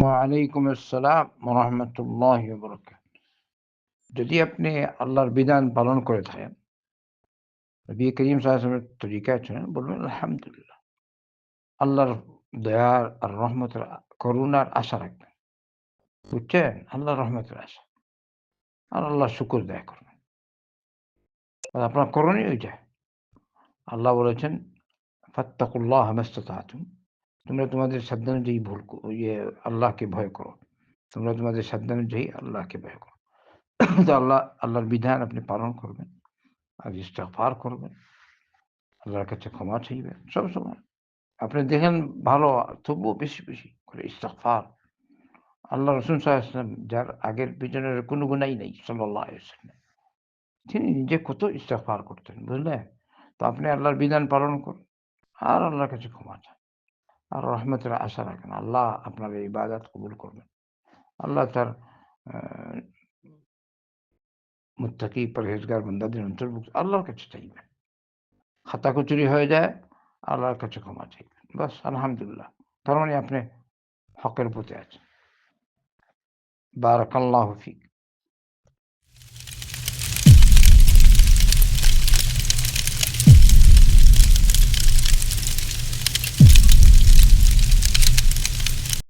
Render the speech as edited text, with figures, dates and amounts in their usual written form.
ওয়ালাইকুম আসসালাম ওয়া রাহমাতুল্লাহি ওয়া বারাকাতুহু। যদি আপনি আল্লাহর বিধান পালন করে থাকেন, নবী করিম সাল্লাল্লাহু আলাইহি ওয়াসাল্লামের তরিকায় চলেন, বলবেন আলহামদুলিল্লাহ। আল্লাহর দয়ার আর রহমতের করুণার আশা রাখবেন। বুঝছেন? আল্লাহর রহমতের আশা। আর আল্লাহর শুকর আদায় করবেন। আর আপনার করণীয় ওইটা। আল্লাহ বলেছেন, ফাত্তাকুল্লাহ মাস্তাতাতুম। তোমরা তোমাদের সাধ্যানুযায়ী আল্লাহকে ভয় করো। তোমরা তোমাদের সাধ্যানুযায়ী আল্লাহকে ভয় করো। তো আল্লাহর বিধান আপনি পালন করবেন। আর ইস্তেগফার করবেন। আল্লাহর কাছে ক্ষমা চাইবেন সবসময়। আপনি দেখেন ভালো তবুও বেশি করে ইস্তেগফার। আল্লাহ রাসূল সাল্লাল্লাহু আলাইহি ওয়াসাল্লাম যার আগের পিছনের কোনো গুনাহই নাই সাল্লাল্লাহু আলাইহি ওয়াসাল্লাম। তিনি নিজে কত ইস্তেগফার করতেন, বুঝলেন? তো আপনি আল্লাহর বিধান পালন করুন। আর আল্লাহর কাছে ক্ষমা চান। আর রহমতের আশা রাখেন। আল্লাহ আপনার এই ইবাদত কবুল করবেন। আল্লাহ তার আ মুত্তাকি পরহেজগার বান্দাদের অন্তর্ভুক্ত আল্লাহর কাছে চাইবেন। খাতা-খুচুরি হয়ে যায়, আল্লাহর কাছে ক্ষমা চাইবেন। বাস আলহামদুলিল্লাহ। তার মানে আপনি হকের পথে আছেন। বারাকাল্লাহু ফিক।